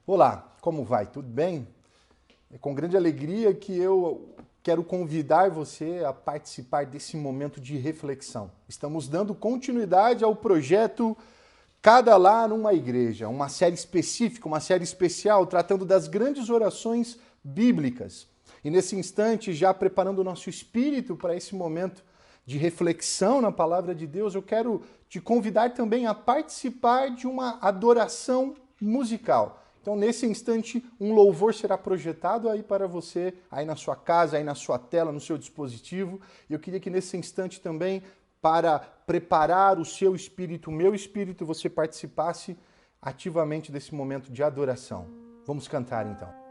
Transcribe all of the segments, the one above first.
Olá, como vai? Tudo bem? É com grande alegria que eu quero convidar você a participar desse momento de reflexão. Estamos dando continuidade ao projeto Cada Lar uma Igreja, uma série específica, uma série especial, tratando das grandes orações bíblicas. E nesse instante, já preparando o nosso espírito para esse momento de reflexão na palavra de Deus, eu quero te convidar também a participar de uma adoração musical. Então, nesse instante, um louvor será projetado aí para você, aí na sua casa, aí na sua tela, no seu dispositivo. E eu queria que nesse instante também, para preparar o seu espírito, o meu espírito, você participasse ativamente desse momento de adoração. Vamos cantar então.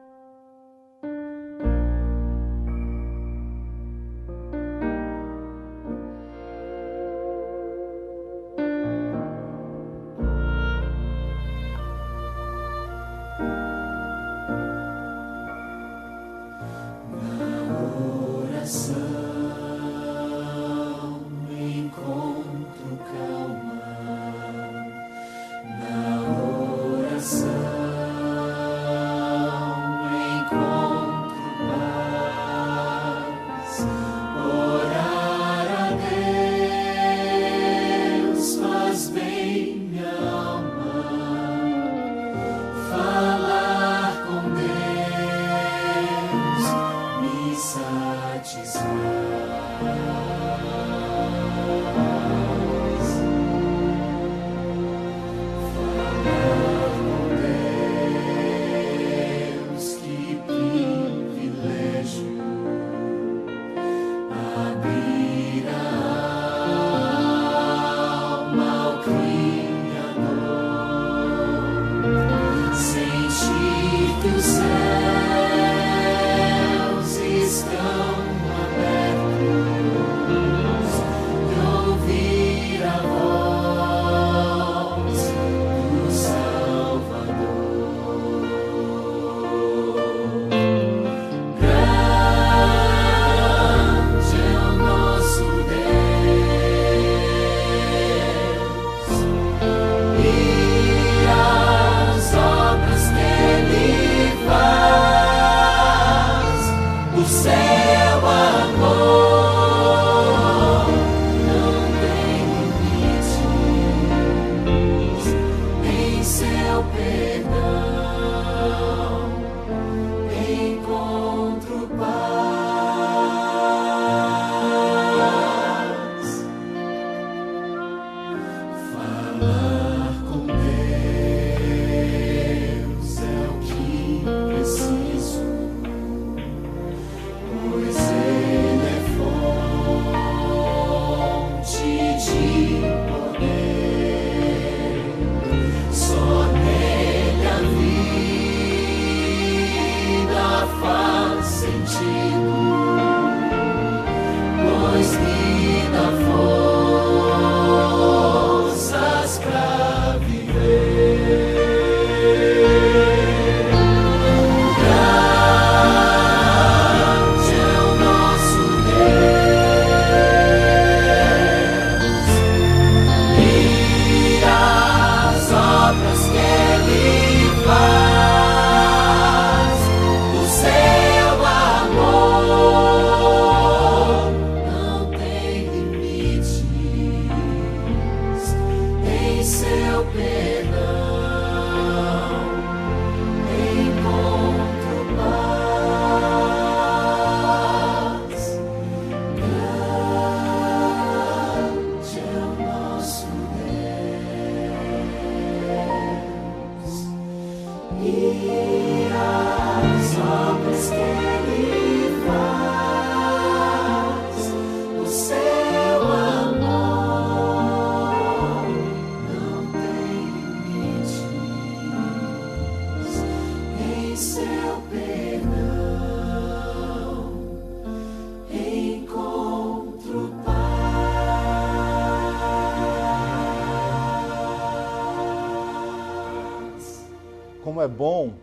Como é bom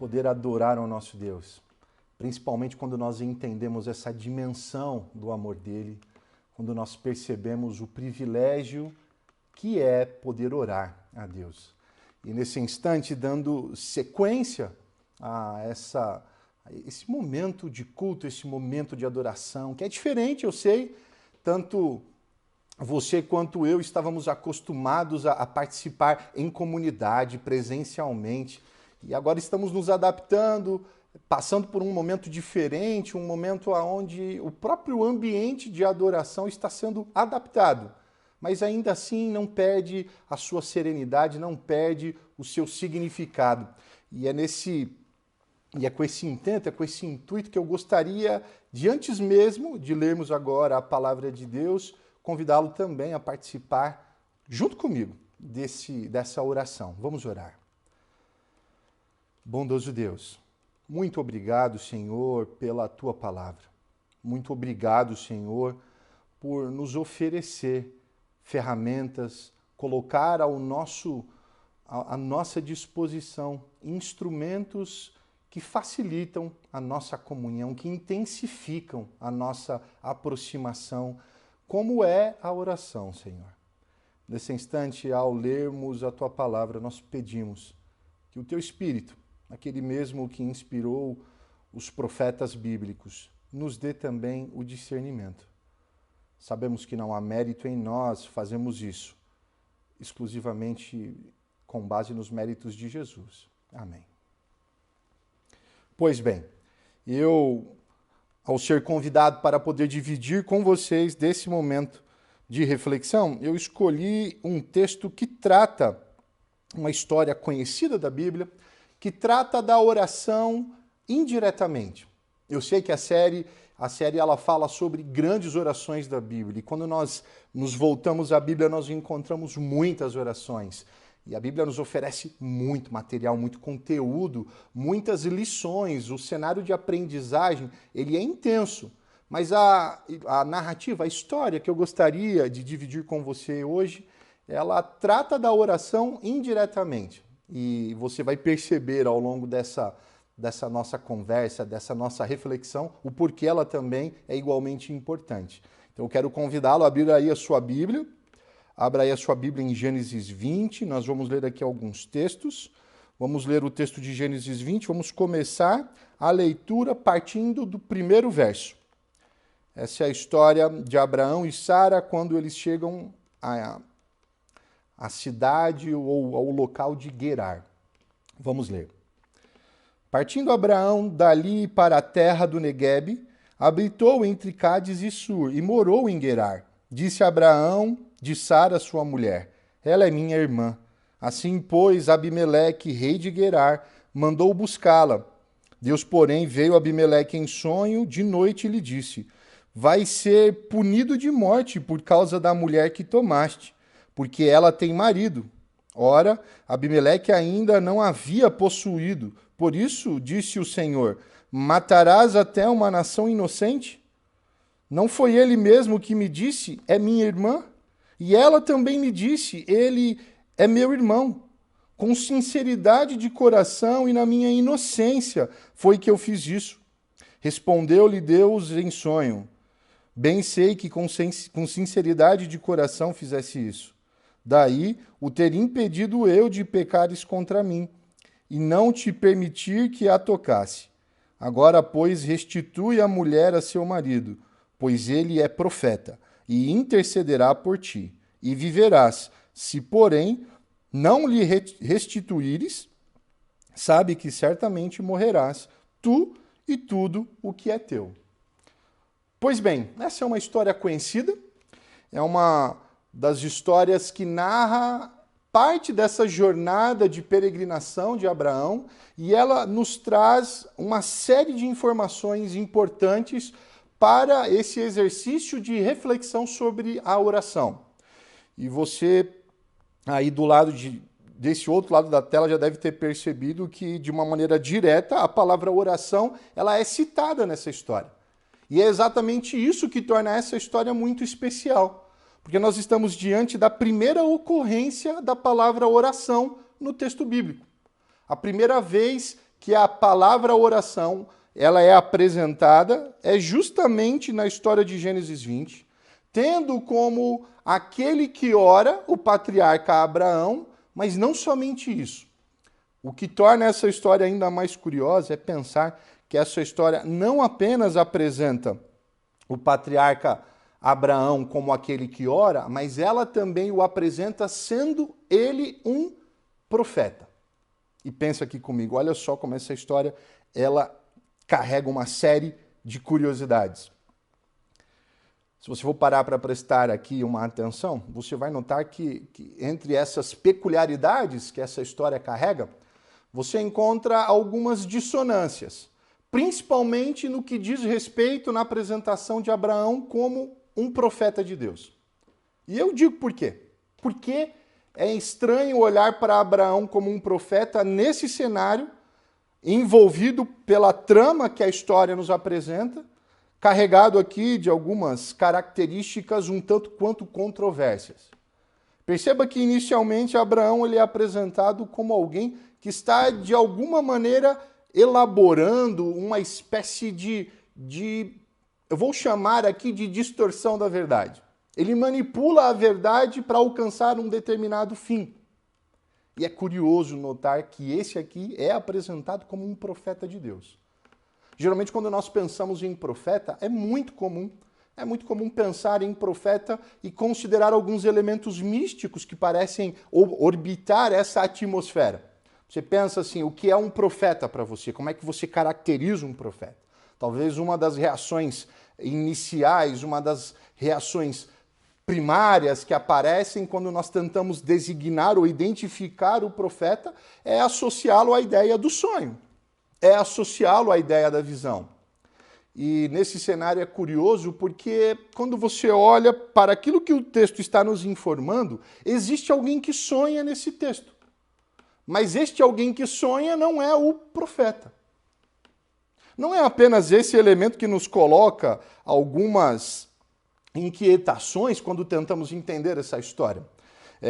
poder adorar ao nosso Deus, principalmente quando nós entendemos essa dimensão do amor dele, quando nós percebemos o privilégio que é poder orar a Deus. E nesse instante, dando sequência a esse momento de culto, esse momento de adoração, que é diferente, eu sei, tanto você quanto eu estávamos acostumados a participar em comunidade, presencialmente, e agora estamos nos adaptando, passando por um momento diferente, um momento onde o próprio ambiente de adoração está sendo adaptado, mas ainda assim não perde a sua serenidade, não perde o seu significado. E é com esse intento, é com esse intuito que eu gostaria de, antes mesmo de lermos agora a palavra de Deus, convidá-lo também a participar junto comigo dessa oração. Vamos orar. Bondoso Deus, muito obrigado, Senhor, pela Tua palavra. Muito obrigado, Senhor, por nos oferecer ferramentas, colocar à nossa disposição instrumentos que facilitam a nossa comunhão, que intensificam a nossa aproximação, como é a oração, Senhor. Nesse instante, ao lermos a Tua palavra, nós pedimos que o Teu Espírito, aquele mesmo que inspirou os profetas bíblicos, nos dê também o discernimento. Sabemos que não há mérito em nós, fazemos isso exclusivamente com base nos méritos de Jesus. Amém. Pois bem, eu, ao ser convidado para poder dividir com vocês desse momento de reflexão, eu escolhi um texto que trata uma história conhecida da Bíblia, que trata da oração indiretamente. Eu sei que a série ela fala sobre grandes orações da Bíblia, e quando nós nos voltamos à Bíblia, nós encontramos muitas orações. E a Bíblia nos oferece muito material, muito conteúdo, muitas lições. O cenário de aprendizagem, ele é intenso. Mas a narrativa, a história que eu gostaria de dividir com você hoje, ela trata da oração indiretamente. E você vai perceber ao longo dessa nossa conversa, dessa nossa reflexão, o porquê ela também é igualmente importante. Então eu quero convidá-lo a abrir aí a sua Bíblia. Abra aí a sua Bíblia em Gênesis 20, nós vamos ler aqui alguns textos. Vamos ler o texto de Gênesis 20, vamos começar a leitura partindo do primeiro verso. Essa é a história de Abraão e Sara quando eles chegam à cidade ou ao local de Gerar. Vamos ler. Partindo Abraão dali para a terra do Neguebe, habitou entre Cádiz e Sur e morou em Gerar. Disse Abraão de Sara, sua mulher: ela é minha irmã. Assim, pois, Abimeleque, rei de Gerar, mandou buscá-la. Deus, porém, veio a Abimeleque em sonho de noite e lhe disse: vai ser punido de morte por causa da mulher que tomaste, porque ela tem marido. Ora, Abimeleque ainda não havia possuído. Por isso, disse o Senhor: matarás até uma nação inocente? Não foi ele mesmo que me disse: é minha irmã? E ela também me disse: ele é meu irmão. Com sinceridade de coração e na minha inocência foi que eu fiz isso. Respondeu-lhe Deus em sonho: bem sei que com sinceridade de coração fizesse isso. Daí o ter impedido eu de pecares contra mim, e não te permitir que a tocasse. Agora, pois, restitui a mulher a seu marido, pois ele é profeta, e intercederá por ti, e viverás. Se, porém, não lhe restituíres, sabe que certamente morrerás, tu e tudo o que é teu. Pois bem, essa é uma história conhecida, é uma das histórias que narra parte dessa jornada de peregrinação de Abraão, e ela nos traz uma série de informações importantes para esse exercício de reflexão sobre a oração. E você, aí desse outro lado da tela, já deve ter percebido que, de uma maneira direta, a palavra oração ela é citada nessa história. E é exatamente isso que torna essa história muito especial. Porque nós estamos diante da primeira ocorrência da palavra oração no texto bíblico. A primeira vez que a palavra oração ela é apresentada é justamente na história de Gênesis 20, tendo como aquele que ora, o patriarca Abraão, Mas não somente isso. O que torna essa história ainda mais curiosa é pensar que essa história não apenas apresenta o patriarca Abraão como aquele que ora, mas ela também o apresenta sendo ele um profeta. E pensa aqui comigo, olha só como essa história ela carrega uma série de curiosidades. Se você for parar para prestar aqui uma atenção, você vai notar que entre essas peculiaridades que essa história carrega, você encontra algumas dissonâncias, principalmente no que diz respeito na apresentação de Abraão como um profeta de Deus. E eu digo por quê? Porque é estranho olhar para Abraão como um profeta nesse cenário, envolvido pela trama que a história nos apresenta, carregado aqui de algumas características um tanto quanto controversas. Perceba que inicialmente Abraão ele é apresentado como alguém que está de alguma maneira elaborando uma espécie eu vou chamar aqui de distorção da verdade. Ele manipula a verdade para alcançar um determinado fim. E é curioso notar que esse aqui é apresentado como um profeta de Deus. Geralmente, quando nós pensamos em profeta, é muito comum pensar em profeta e considerar alguns elementos místicos que parecem orbitar essa atmosfera. Você pensa assim, o que é um profeta para você? Como é que você caracteriza um profeta? Talvez uma das reações iniciais, uma das reações primárias que aparecem quando nós tentamos designar ou identificar o profeta é associá-lo à ideia do sonho, é associá-lo à ideia da visão. E nesse cenário é curioso porque quando você olha para aquilo que o texto está nos informando, existe alguém que sonha nesse texto. Mas este alguém que sonha não é o profeta. Não é apenas esse elemento que nos coloca algumas inquietações quando tentamos entender essa história.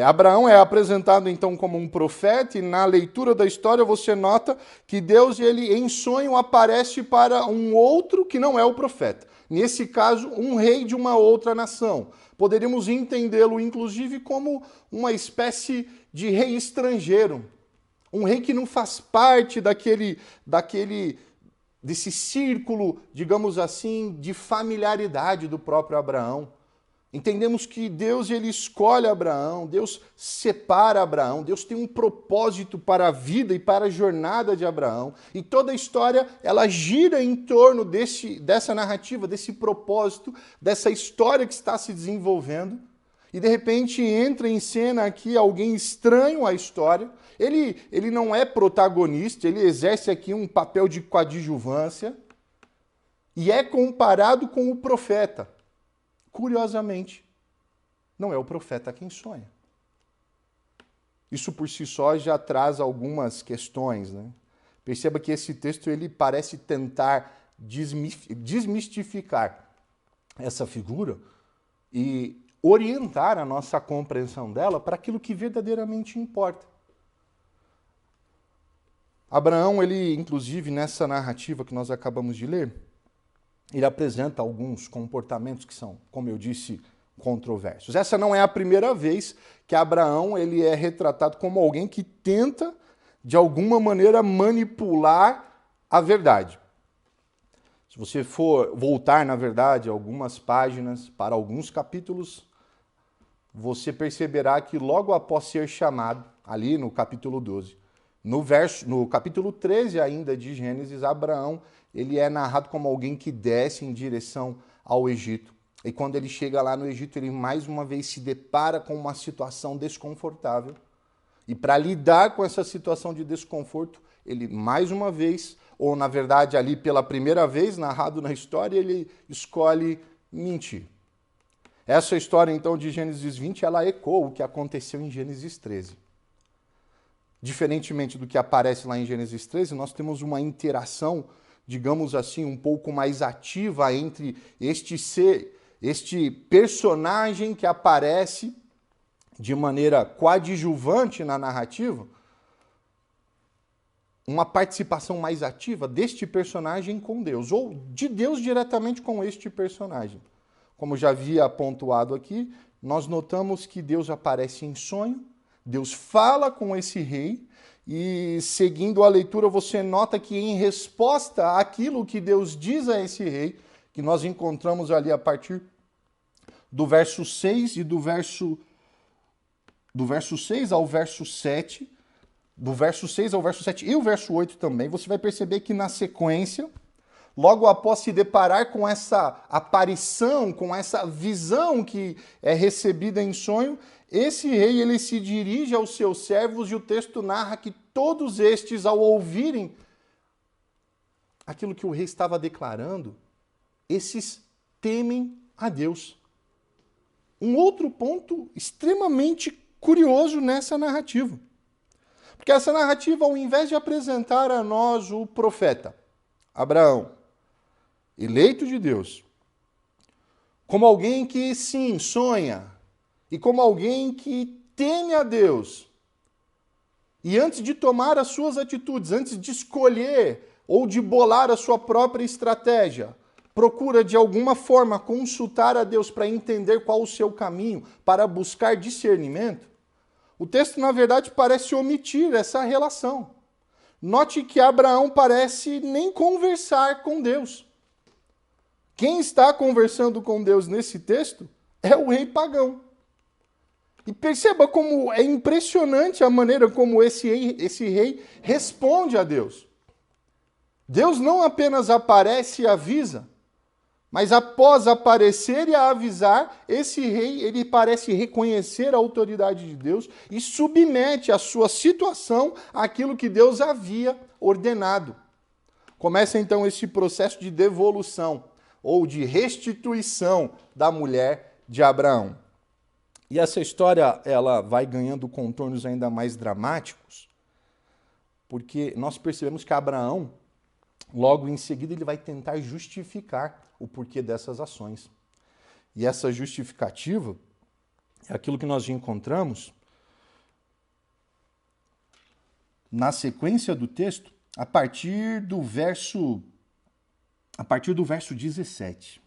Abraão é apresentado então como um profeta e na leitura da história você nota que Deus ele em sonho aparece para um outro que não é o profeta. Nesse caso, um rei de uma outra nação. Poderíamos entendê-lo inclusive como uma espécie de rei estrangeiro. Um rei que não faz parte desse círculo, digamos assim, de familiaridade do próprio Abraão. Entendemos que Deus ele escolhe Abraão, Deus separa Abraão, Deus tem um propósito para a vida e para a jornada de Abraão. E toda a história ela gira em torno dessa narrativa, desse propósito, dessa história que está se desenvolvendo. E de repente entra em cena aqui alguém estranho à história. Ele não é protagonista, ele exerce aqui um papel de coadjuvância e é comparado com o profeta. Curiosamente, não é o profeta quem sonha. Isso por si só já traz algumas questões, né? Perceba que esse texto ele parece tentar desmistificar essa figura e orientar a nossa compreensão dela para aquilo que verdadeiramente importa. Abraão, ele, inclusive, nessa narrativa que nós acabamos de ler, ele apresenta alguns comportamentos que são, como eu disse, controversos. Essa não é a primeira vez que Abraão ele é retratado como alguém que tenta, de alguma maneira, manipular a verdade. Se você for voltar, na verdade, algumas páginas para alguns capítulos, você perceberá que logo após ser chamado, ali no capítulo 12, no capítulo 13 ainda de Gênesis, Abraão ele é narrado como alguém que desce em direção ao Egito. E quando ele chega lá no Egito, ele mais uma vez se depara com uma situação desconfortável. E para lidar com essa situação de desconforto, ele mais uma vez, ou na verdade ali pela primeira vez, narrado na história, ele escolhe mentir. Essa história então de Gênesis 20, ela ecoa o que aconteceu em Gênesis 13. Diferentemente do que aparece lá em Gênesis 13, nós temos uma interação, digamos assim, um pouco mais ativa entre este personagem que aparece de maneira coadjuvante na narrativa, uma participação mais ativa deste personagem com Deus, ou de Deus diretamente com este personagem. Como já havia pontuado aqui, nós notamos que Deus aparece em sonho, Deus fala com esse rei e, seguindo a leitura, você nota que em resposta àquilo que Deus diz a esse rei, que nós encontramos ali a partir do verso 6 e do verso 6 ao verso 7, do verso 6 ao verso 7 e o verso 8 também, você vai perceber que na sequência, logo após se deparar com essa aparição, com essa visão que é recebida em sonho, esse rei ele se dirige aos seus servos e o texto narra que todos estes, ao ouvirem aquilo que o rei estava declarando, esses temem a Deus. Um outro ponto extremamente curioso nessa narrativa. Porque essa narrativa, ao invés de apresentar a nós o profeta, Abraão, eleito de Deus, como alguém que sim, sonha, e como alguém que teme a Deus, e antes de tomar as suas atitudes, antes de escolher ou de bolar a sua própria estratégia, procura de alguma forma consultar a Deus para entender qual o seu caminho, para buscar discernimento, o texto, na verdade, parece omitir essa relação. Note que Abraão parece nem conversar com Deus. Quem está conversando com Deus nesse texto é o rei pagão. E perceba como é impressionante a maneira como esse rei responde a Deus. Deus não apenas aparece e avisa, mas após aparecer e avisar, esse rei ele parece reconhecer a autoridade de Deus e submete a sua situação àquilo que Deus havia ordenado. Começa então esse processo de devolução ou de restituição da mulher de Abraão. E essa história ela vai ganhando contornos ainda mais dramáticos, porque nós percebemos que Abraão, logo em seguida, ele vai tentar justificar o porquê dessas ações. E essa justificativa é aquilo que nós encontramos na sequência do texto, a partir do verso 17.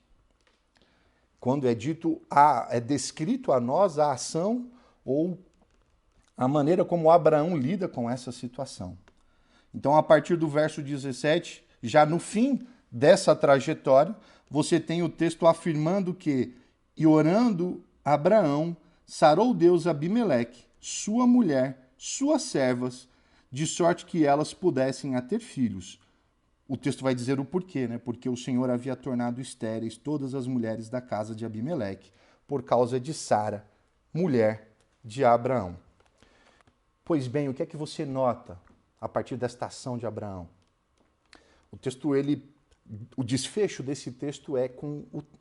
Quando é descrito a nós a ação ou a maneira como Abraão lida com essa situação. Então, a partir do verso 17, já no fim dessa trajetória, você tem o texto afirmando que, e orando Abraão, sarou Deus Abimeleque, sua mulher, suas servas, de sorte que elas pudessem ter filhos. O texto vai dizer o porquê, né? Porque o Senhor havia tornado estéreis todas as mulheres da casa de Abimeleque, por causa de Sara, mulher de Abraão. Pois bem, o que é que você nota a partir desta ação de Abraão? O desfecho desse texto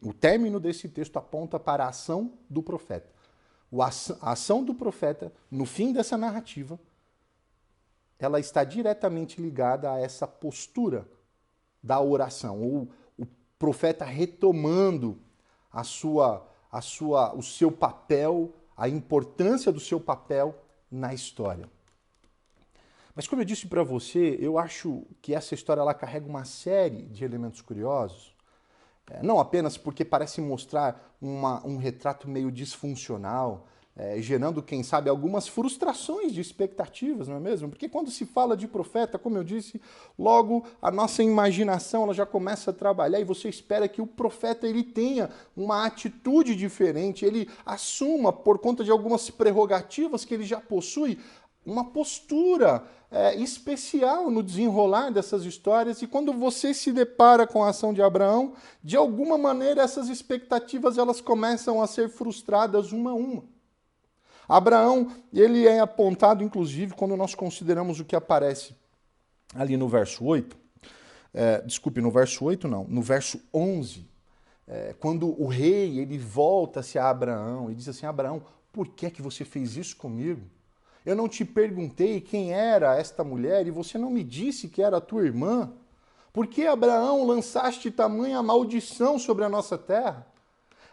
o término desse texto aponta para a ação do profeta. A ação do profeta, no fim dessa narrativa, ela está diretamente ligada a essa postura da oração, ou o profeta retomando o seu papel, a importância do seu papel na história. Mas como eu disse para você, eu acho que essa história ela carrega uma série de elementos curiosos, não apenas porque parece mostrar um retrato meio disfuncional, gerando, quem sabe, algumas frustrações de expectativas, não é mesmo? Porque quando se fala de profeta, como eu disse, logo a nossa imaginação ela já começa a trabalhar e você espera que o profeta ele tenha uma atitude diferente, ele assuma, por conta de algumas prerrogativas que ele já possui, uma postura especial no desenrolar dessas histórias, e quando você se depara com a ação de Abraão, de alguma maneira essas expectativas elas começam a ser frustradas uma a uma. Abraão, ele é apontado, inclusive, quando nós consideramos o que aparece ali no verso 8, no verso 11, quando o rei ele volta-se a Abraão e diz assim: Abraão, por que é que você fez isso comigo? Eu não te perguntei quem era esta mulher e você não me disse que era a tua irmã. Por que, Abraão, lançaste tamanha maldição sobre a nossa terra?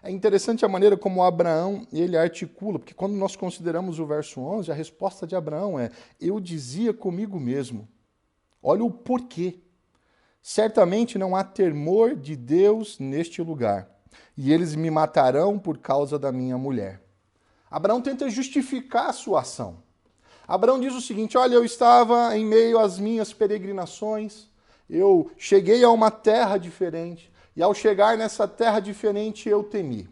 É interessante a maneira como Abraão ele articula, porque quando nós consideramos o verso 11, a resposta de Abraão é: eu dizia comigo mesmo. Olha o porquê. Certamente não há temor de Deus neste lugar, e eles me matarão por causa da minha mulher. Abraão tenta justificar a sua ação. Abraão diz o seguinte: olha, eu estava em meio às minhas peregrinações, eu cheguei a uma terra diferente, e ao chegar nessa terra diferente eu temi.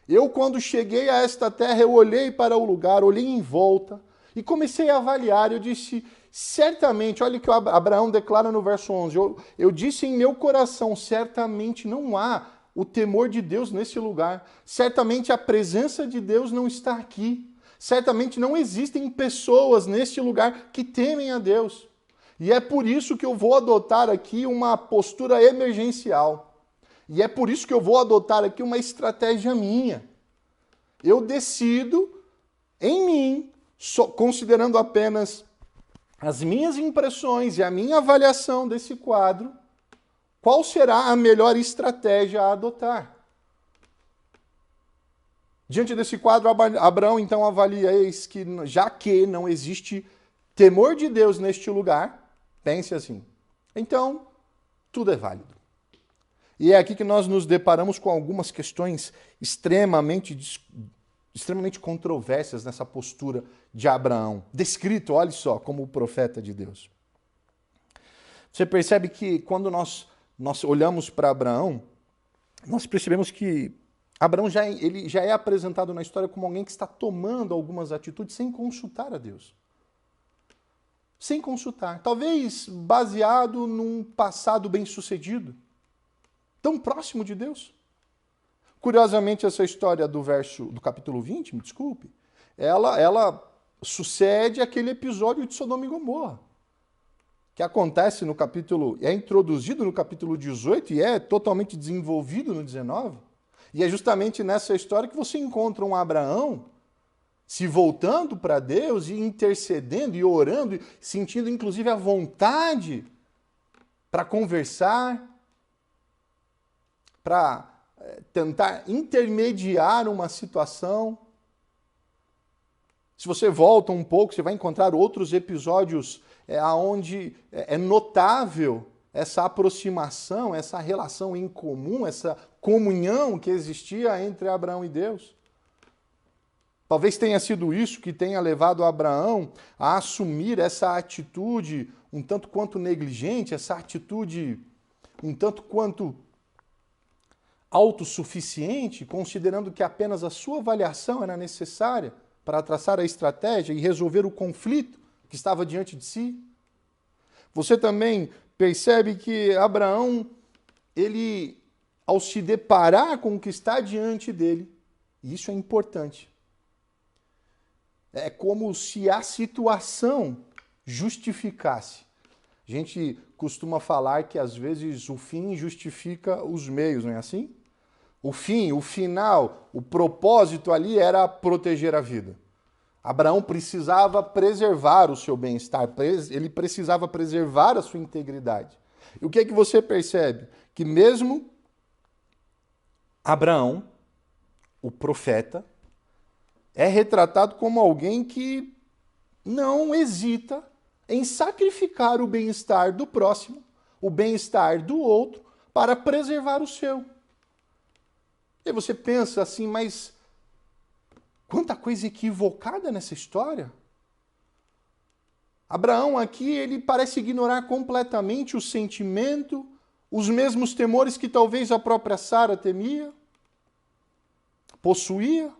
Eu, quando cheguei a esta terra, eu olhei para o lugar, olhei em volta e comecei a avaliar. Eu disse, certamente, olha o que Abraão declara no verso 11, eu disse em meu coração, certamente não há o temor de Deus nesse lugar, certamente a presença de Deus não está aqui, certamente não existem pessoas neste lugar que temem a Deus. E é por isso que eu vou adotar aqui uma postura emergencial. E é por isso que eu vou adotar aqui uma estratégia minha. Eu decido, em mim, considerando apenas as minhas impressões e a minha avaliação desse quadro, qual será a melhor estratégia a adotar. Diante desse quadro, Abraão então avalia, eis que, já que não existe temor de Deus neste lugar, pense assim, então tudo é válido. E é aqui que nós nos deparamos com algumas questões extremamente controversas nessa postura de Abraão, descrito, olha só, como o profeta de Deus. Você percebe que quando nós olhamos para Abraão, nós percebemos que Abraão ele já é apresentado na história como alguém que está tomando algumas atitudes sem consultar a Deus. Sem consultar. Talvez baseado num passado bem-sucedido. Tão próximo de Deus. Curiosamente, essa história do capítulo 20, me desculpe, ela sucede aquele episódio de Sodoma e Gomorra, que acontece no capítulo, é introduzido no capítulo 18 e é totalmente desenvolvido no 19. E é justamente nessa história que você encontra um Abraão se voltando para Deus e intercedendo e orando, sentindo inclusive a vontade para conversar, para tentar intermediar uma situação. Se você volta um pouco, você vai encontrar outros episódios onde é notável essa aproximação, essa relação em comum, essa comunhão que existia entre Abraão e Deus. Talvez tenha sido isso que tenha levado Abraão a assumir essa atitude um tanto quanto negligente, essa atitude um tanto quanto autossuficiente, considerando que apenas a sua avaliação era necessária para traçar a estratégia e resolver o conflito que estava diante de si. Você também percebe que Abraão, ele, ao se deparar com o que está diante dele, e isso é importante, é como se a situação justificasse. A gente costuma falar que às vezes o fim justifica os meios, não é assim? O fim, o final, o propósito ali era proteger a vida. Abraão precisava preservar o seu bem-estar, ele precisava preservar a sua integridade. E o que é que você percebe? Que mesmo Abraão, o profeta, é retratado como alguém que não hesita em sacrificar o bem-estar do próximo, o bem-estar do outro, para preservar o seu. E você pensa assim, mas quanta coisa equivocada nessa história. Abraão aqui, ele parece ignorar completamente o sentimento, os mesmos temores que talvez a própria Sara temia, possuía.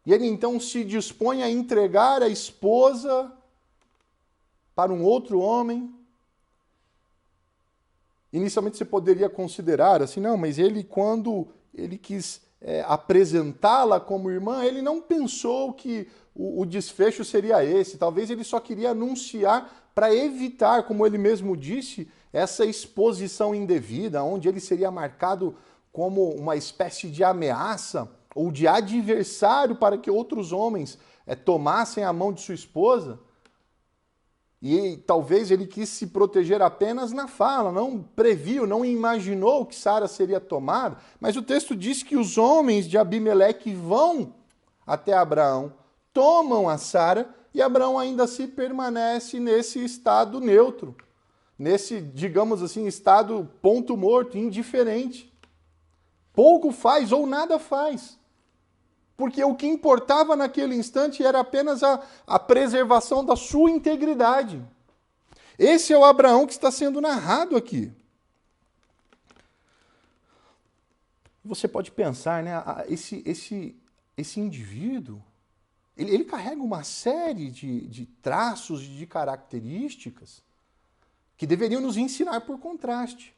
E ele então se dispõe a entregar a esposa para um outro homem. Inicialmente você poderia considerar assim, não, mas ele quando ele quis apresentá-la como irmã, ele não pensou que o desfecho seria esse. Talvez ele só queria anunciar para evitar, como ele mesmo disse, essa exposição indevida, onde ele seria marcado como uma espécie de ameaça ou de adversário para que outros homens tomassem a mão de sua esposa. E talvez ele quis se proteger apenas na fala, não previu, não imaginou que Sara seria tomada. Mas o texto diz que os homens de Abimeleque vão até Abraão, tomam a Sara e Abraão ainda assim permanece nesse estado neutro, nesse, digamos assim, estado ponto morto, indiferente. Pouco faz ou nada faz. Porque o que importava naquele instante era apenas a preservação da sua integridade. Esse é o Abraão que está sendo narrado aqui. Você pode pensar, né? Esse indivíduo, ele carrega uma série de traços, de características que deveriam nos ensinar por contraste.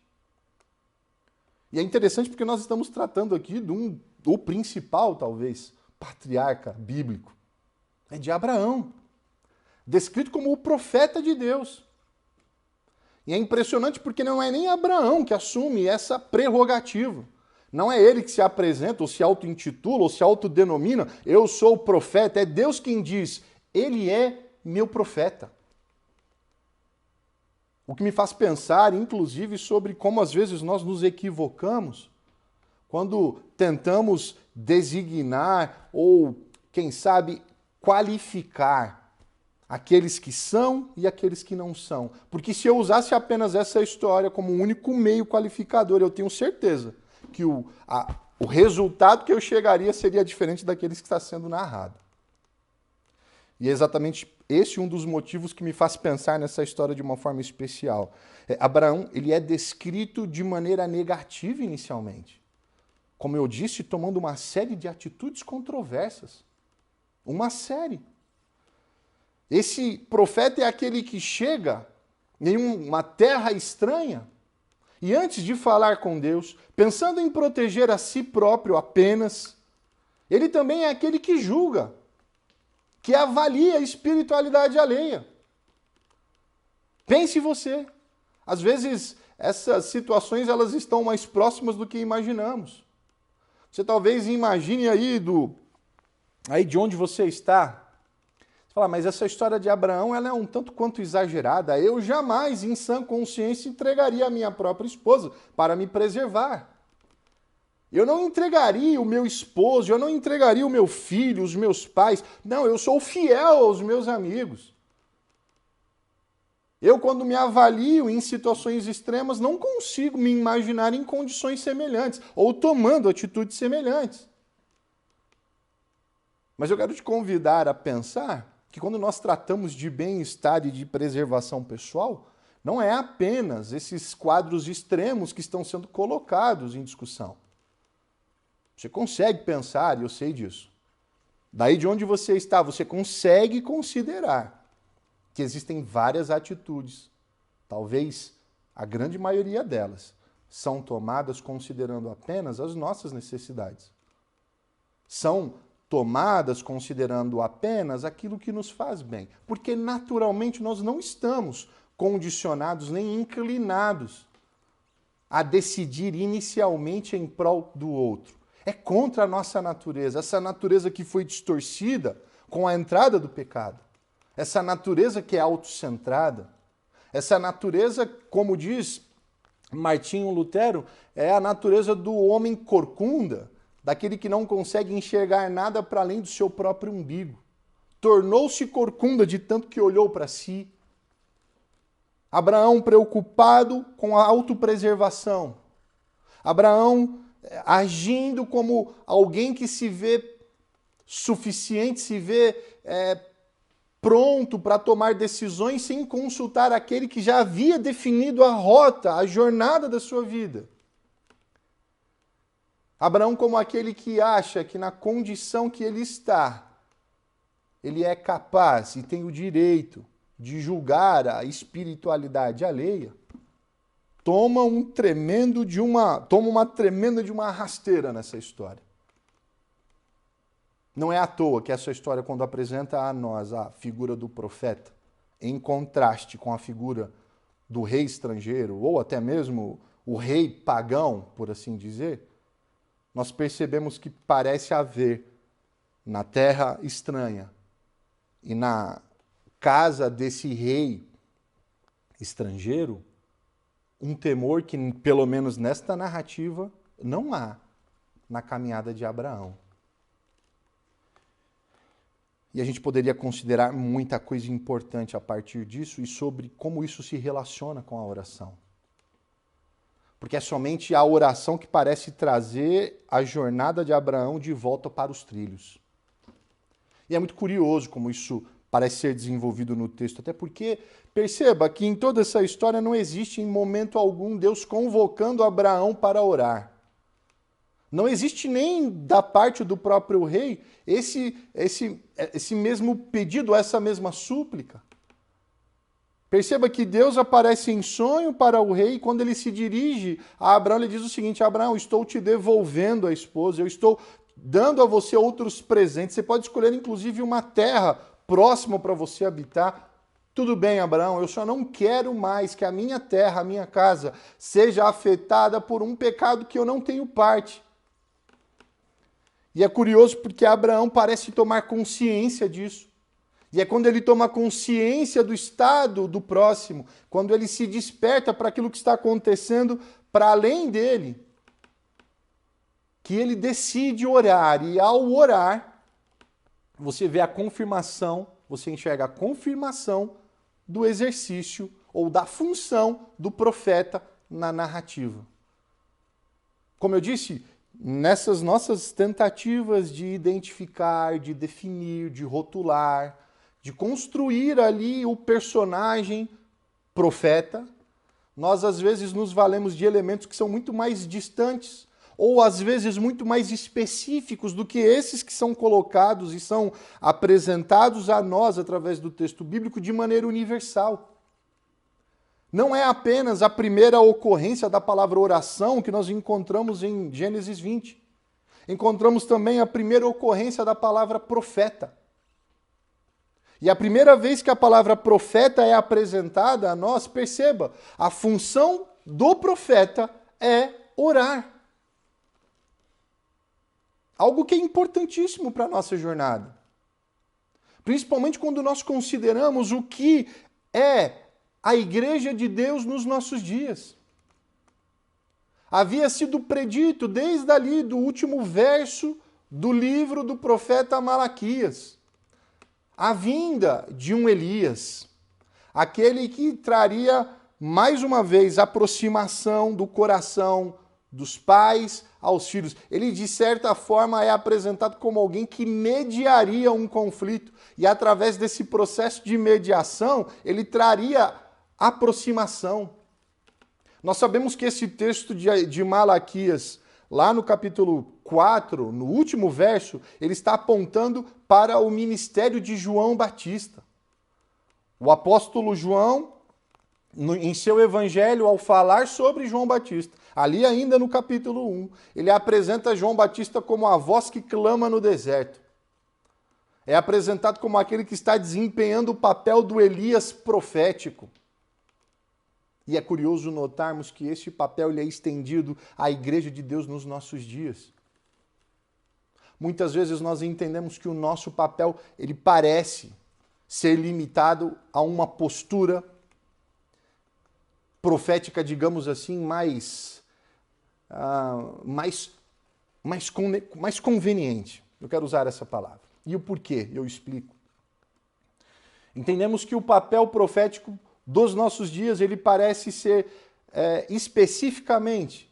E é interessante porque nós estamos tratando aqui do principal, talvez, patriarca bíblico. É de Abraão, descrito como o profeta de Deus. E é impressionante porque não é nem Abraão que assume essa prerrogativa. Não é ele que se apresenta, ou se auto-intitula, ou se autodenomina, eu sou o profeta. É Deus quem diz, ele é meu profeta. O que me faz pensar, inclusive, sobre como às vezes nós nos equivocamos quando tentamos designar ou, quem sabe, qualificar aqueles que são e aqueles que não são. Porque se eu usasse apenas essa história como um único meio qualificador, eu tenho certeza que o resultado que eu chegaria seria diferente daqueles que está sendo narrado. E é exatamente esse um dos motivos que me faz pensar nessa história de uma forma especial. Abraão, ele é descrito de maneira negativa inicialmente. Como eu disse, tomando uma série de atitudes controversas. Uma série. Esse profeta é aquele que chega em uma terra estranha e antes de falar com Deus, pensando em proteger a si próprio apenas, ele também é aquele que julga, que avalia a espiritualidade alheia. Pense você. Às vezes, essas situações elas estão mais próximas do que imaginamos. Você talvez imagine aí de onde você está. Você fala, mas essa história de Abraão ela é um tanto quanto exagerada. Eu jamais, em sã consciência, entregaria a minha própria esposa para me preservar. Eu não entregaria o meu esposo, eu não entregaria o meu filho, os meus pais. Não, eu sou fiel aos meus amigos. Eu, quando me avalio em situações extremas, não consigo me imaginar em condições semelhantes ou tomando atitudes semelhantes. Mas eu quero te convidar a pensar que quando nós tratamos de bem-estar e de preservação pessoal, não é apenas esses quadros extremos que estão sendo colocados em discussão. Você consegue pensar, e eu sei disso. Daí de onde você está, você consegue considerar que existem várias atitudes, talvez a grande maioria delas, são tomadas considerando apenas as nossas necessidades. São tomadas considerando apenas aquilo que nos faz bem. Porque naturalmente nós não estamos condicionados nem inclinados a decidir inicialmente em prol do outro. É contra a nossa natureza, essa natureza que foi distorcida com a entrada do pecado. Essa natureza que é autocentrada, essa natureza, como diz Martinho Lutero, é a natureza do homem corcunda, daquele que não consegue enxergar nada para além do seu próprio umbigo. Tornou-se corcunda de tanto que olhou para si. Abraão preocupado com a autopreservação. Abraão agindo como alguém que se vê suficiente, se vê pronto para tomar decisões sem consultar aquele que já havia definido a rota, a jornada da sua vida. Abraão como aquele que acha que na condição que ele está, ele é capaz e tem o direito de julgar a espiritualidade alheia, toma uma tremenda de uma rasteira nessa história. Não é à toa que essa história, quando apresenta a nós a figura do profeta, em contraste com a figura do rei estrangeiro, ou até mesmo o rei pagão, por assim dizer, nós percebemos que parece haver na terra estranha e na casa desse rei estrangeiro um temor que, pelo menos nesta narrativa, não há na caminhada de Abraão. E a gente poderia considerar muita coisa importante a partir disso e sobre como isso se relaciona com a oração. Porque é somente a oração que parece trazer a jornada de Abraão de volta para os trilhos. E é muito curioso como isso parece ser desenvolvido no texto, até porque, perceba que em toda essa história não existe em momento algum Deus convocando Abraão para orar. Não existe nem da parte do próprio rei esse mesmo pedido, essa mesma súplica. Perceba que Deus aparece em sonho para o rei e quando ele se dirige a Abraão, ele diz o seguinte: Abraão, estou te devolvendo a esposa, eu estou dando a você outros presentes. Você pode escolher inclusive uma terra próxima para você habitar. Tudo bem, Abraão, eu só não quero mais que a minha terra, a minha casa, seja afetada por um pecado que eu não tenho parte. E é curioso porque Abraão parece tomar consciência disso. E é quando ele toma consciência do estado do próximo, quando ele se desperta para aquilo que está acontecendo para além dele, que ele decide orar. E ao orar, você vê a confirmação, você enxerga a confirmação do exercício ou da função do profeta na narrativa. Como eu disse, nessas nossas tentativas de identificar, de definir, de rotular, de construir ali o personagem profeta, nós às vezes nos valemos de elementos que são muito mais distantes, ou às vezes muito mais específicos do que esses que são colocados e são apresentados a nós através do texto bíblico de maneira universal. Não é apenas a primeira ocorrência da palavra oração que nós encontramos em Gênesis 20. Encontramos também a primeira ocorrência da palavra profeta. E a primeira vez que a palavra profeta é apresentada a nós, perceba, a função do profeta é orar. Algo que é importantíssimo para a nossa jornada. Principalmente quando nós consideramos o que é a igreja de Deus nos nossos dias. Havia sido predito desde ali do último verso do livro do profeta Malaquias. A vinda de um Elias, aquele que traria mais uma vez a aproximação do coração dos pais aos filhos. Ele, de certa forma, é apresentado como alguém que mediaria um conflito. E através desse processo de mediação, ele traria aproximação. Nós sabemos que esse texto de Malaquias, lá no capítulo 4, no último verso, ele está apontando para o ministério de João Batista. O apóstolo João, em seu evangelho, ao falar sobre João Batista, ali ainda no capítulo 1, ele apresenta João Batista como a voz que clama no deserto. É apresentado como aquele que está desempenhando o papel do Elias profético. E é curioso notarmos que esse papel ele é estendido à igreja de Deus nos nossos dias. Muitas vezes nós entendemos que o nosso papel ele parece ser limitado a uma postura profética, digamos assim, mais conveniente. Eu quero usar essa palavra. E o porquê? Eu explico. Entendemos que o papel profético dos nossos dias, ele parece ser especificamente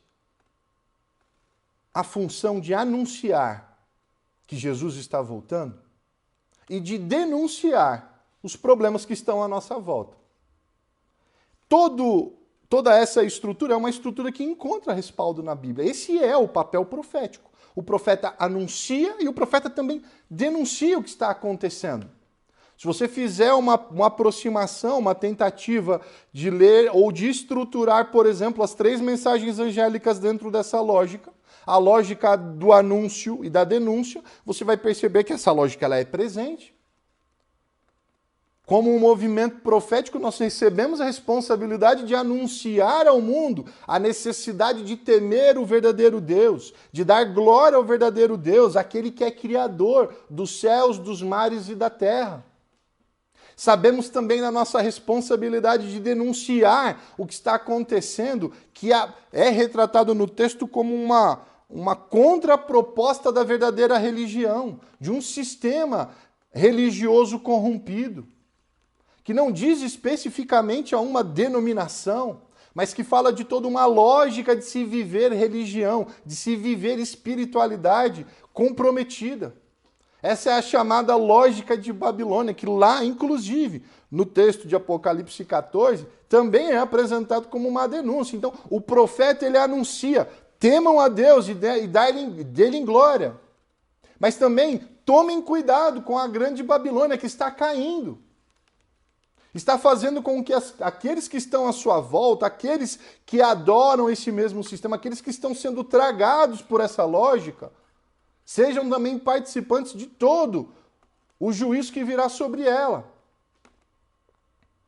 a função de anunciar que Jesus está voltando e de denunciar os problemas que estão à nossa volta. Toda essa estrutura é uma estrutura que encontra respaldo na Bíblia. Esse é o papel profético. O profeta anuncia e o profeta também denuncia o que está acontecendo. Se você fizer uma aproximação, uma tentativa de ler ou de estruturar, por exemplo, as 3 mensagens angélicas dentro dessa lógica, a lógica do anúncio e da denúncia, você vai perceber que essa lógica ela é presente. Como um movimento profético, nós recebemos a responsabilidade de anunciar ao mundo a necessidade de temer o verdadeiro Deus, de dar glória ao verdadeiro Deus, aquele que é criador dos céus, dos mares e da terra. Sabemos também da nossa responsabilidade de denunciar o que está acontecendo, que é retratado no texto como uma contraproposta da verdadeira religião, de um sistema religioso corrompido, que não diz especificamente a uma denominação, mas que fala de toda uma lógica de se viver religião, de se viver espiritualidade comprometida. Essa é a chamada lógica de Babilônia, que lá, inclusive, no texto de Apocalipse 14, também é apresentado como uma denúncia. Então, o profeta, ele anuncia, temam a Deus e dê-lhe glória. Mas também, tomem cuidado com a grande Babilônia que está caindo. Está fazendo com que aqueles que estão à sua volta, aqueles que adoram esse mesmo sistema, aqueles que estão sendo tragados por essa lógica, sejam também participantes de todo o juízo que virá sobre ela.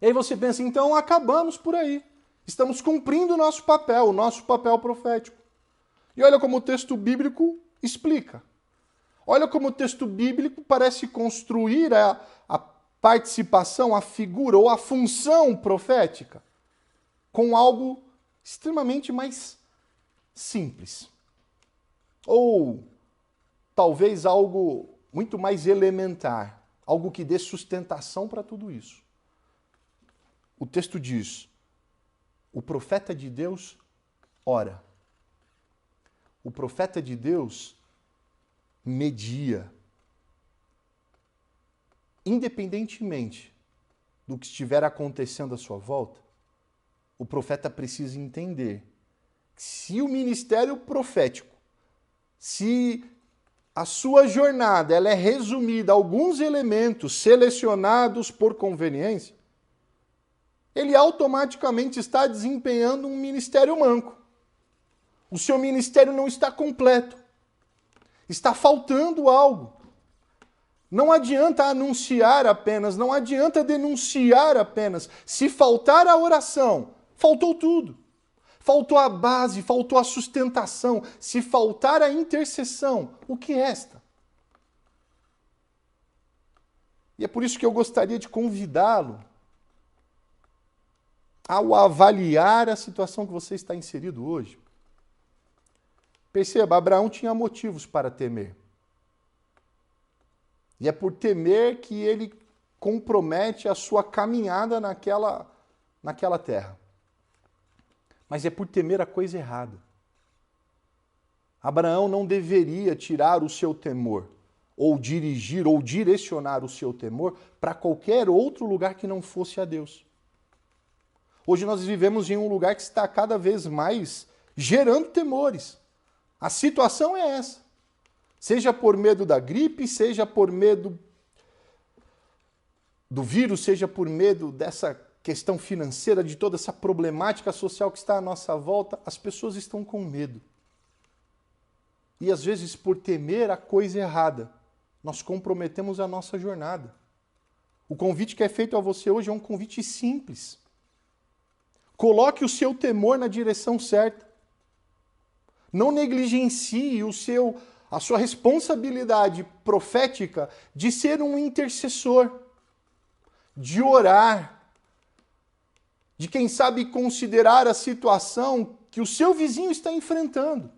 E aí você pensa, então acabamos por aí. Estamos cumprindo o nosso papel profético. E olha como o texto bíblico explica. Olha como o texto bíblico parece construir a participação, a figura ou a função profética com algo extremamente mais simples. Ou talvez algo muito mais elementar, algo que dê sustentação para tudo isso. O texto diz: o profeta de Deus ora. O profeta de Deus media. Independentemente do que estiver acontecendo à sua volta, o profeta precisa entender que se o ministério profético, se a sua jornada ela é resumida a alguns elementos selecionados por conveniência, ele automaticamente está desempenhando um ministério manco. O seu ministério não está completo. Está faltando algo. Não adianta anunciar apenas, não adianta denunciar apenas. Se faltar a oração, faltou tudo. Faltou a base, faltou a sustentação. Se faltar a intercessão, o que resta? E é por isso que eu gostaria de convidá-lo ao avaliar a situação que você está inserido hoje. Perceba, Abraão tinha motivos para temer. E é por temer que ele compromete a sua caminhada naquela terra. Mas é por temer a coisa errada. Abraão não deveria tirar o seu temor, ou dirigir, ou direcionar o seu temor para qualquer outro lugar que não fosse a Deus. Hoje nós vivemos em um lugar que está cada vez mais gerando temores. A situação é essa. Seja por medo da gripe, seja por medo do vírus, seja por medo dessa questão financeira, de toda essa problemática social que está à nossa volta, as pessoas estão com medo. E às vezes, por temer a coisa errada, nós comprometemos a nossa jornada. O convite que é feito a você hoje é um convite simples. Coloque o seu temor na direção certa. Não negligencie a sua responsabilidade profética de ser um intercessor, de orar, de quem sabe considerar a situação que o seu vizinho está enfrentando,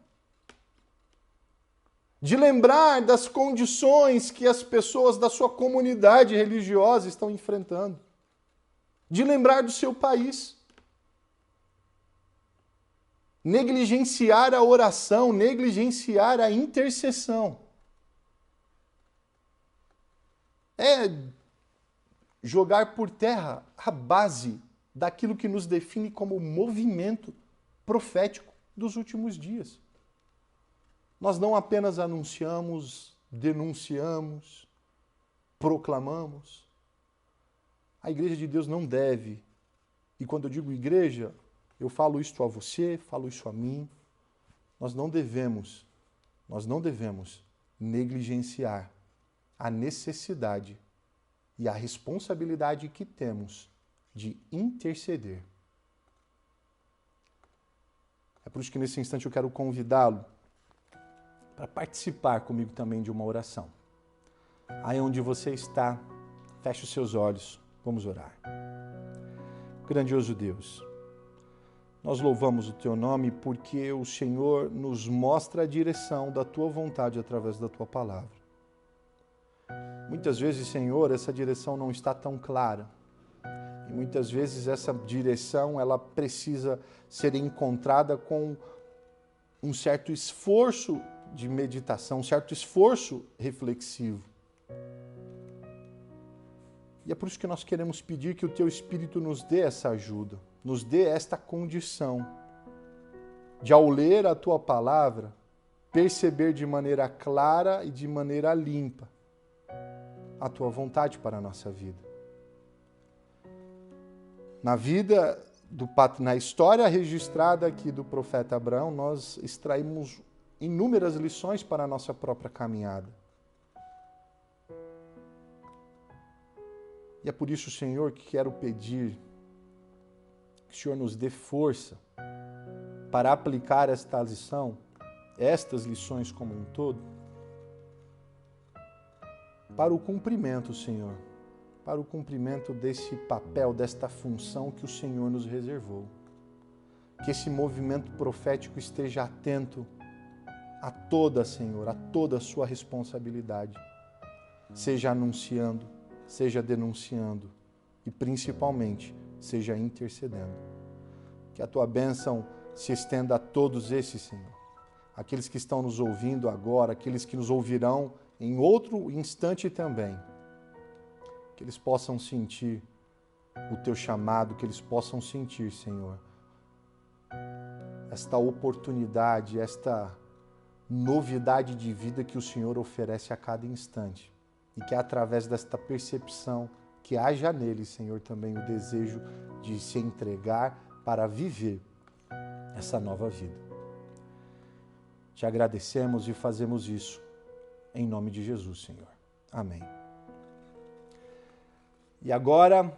de lembrar das condições que as pessoas da sua comunidade religiosa estão enfrentando, de lembrar do seu país. Negligenciar a oração, negligenciar a intercessão é jogar por terra a base daquilo que nos define como movimento profético dos últimos dias. Nós não apenas anunciamos, denunciamos, proclamamos. A Igreja de Deus não deve, e quando eu digo igreja, eu falo isso a você, falo isso a mim. Nós não devemos negligenciar a necessidade e a responsabilidade que temos de interceder. É por isso que nesse instante eu quero convidá-lo para participar comigo também de uma oração. Aí onde você está, feche os seus olhos, vamos orar. Grandioso Deus, nós louvamos o Teu nome porque o Senhor nos mostra a direção da Tua vontade através da Tua palavra. Muitas vezes, Senhor, essa direção não está tão clara E muitas vezes essa direção ela precisa ser encontrada com um certo esforço de meditação, um certo esforço reflexivo. E é por isso que nós queremos pedir que o Teu Espírito nos dê essa ajuda, nos dê esta condição de, ao ler a Tua palavra, perceber de maneira clara e de maneira limpa a Tua vontade para a nossa vida. Na história registrada aqui do profeta Abraão, nós extraímos inúmeras lições para a nossa própria caminhada. E é por isso, Senhor, que quero pedir que o Senhor nos dê força para aplicar esta lição, estas lições como um todo, para o cumprimento, Senhor, para o cumprimento desse papel, desta função que o Senhor nos reservou. Que esse movimento profético esteja atento a toda, Senhor, a toda a sua responsabilidade, seja anunciando, seja denunciando e, principalmente, seja intercedendo. Que a Tua bênção se estenda a todos esses, Senhor. Aqueles que estão nos ouvindo agora, aqueles que nos ouvirão em outro instante também. Que eles possam sentir o Teu chamado, que eles possam sentir, Senhor, esta oportunidade, esta novidade de vida que o Senhor oferece a cada instante. E que através desta percepção, que haja nele, Senhor, também o desejo de se entregar para viver essa nova vida. Te agradecemos e fazemos isso em nome de Jesus, Senhor. Amém. E agora,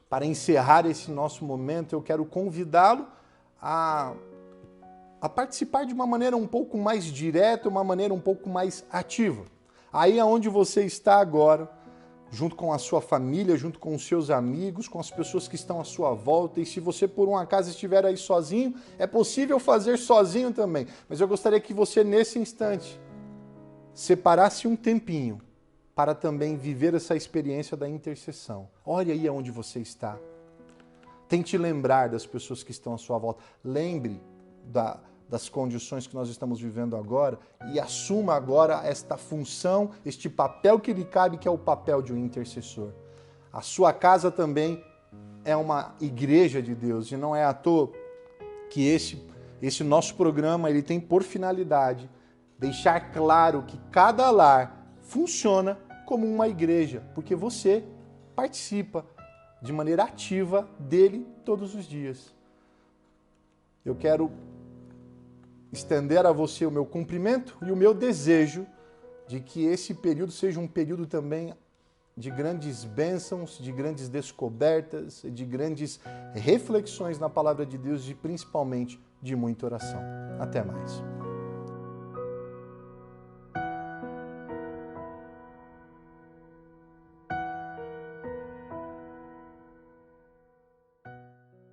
para encerrar esse nosso momento, eu quero convidá-lo a participar de uma maneira um pouco mais direta, uma maneira um pouco mais ativa. Aí aonde você está agora, junto com a sua família, junto com os seus amigos, com as pessoas que estão à sua volta, e se você por um acaso estiver aí sozinho, é possível fazer sozinho também. Mas eu gostaria que você, nesse instante, separasse um tempinho para também viver essa experiência da intercessão. Olhe aí aonde você está. Tente lembrar das pessoas que estão à sua volta. Lembre das condições que nós estamos vivendo agora e assuma agora esta função, este papel que lhe cabe, que é o papel de um intercessor. A sua casa também é uma igreja de Deus e não é à toa que esse nosso programa ele tem por finalidade deixar claro que cada lar funciona como uma igreja, porque você participa de maneira ativa dele todos os dias. Eu quero estender a você o meu cumprimento e o meu desejo de que esse período seja um período também de grandes bênçãos, de grandes descobertas, de grandes reflexões na palavra de Deus e principalmente de muita oração. Até mais.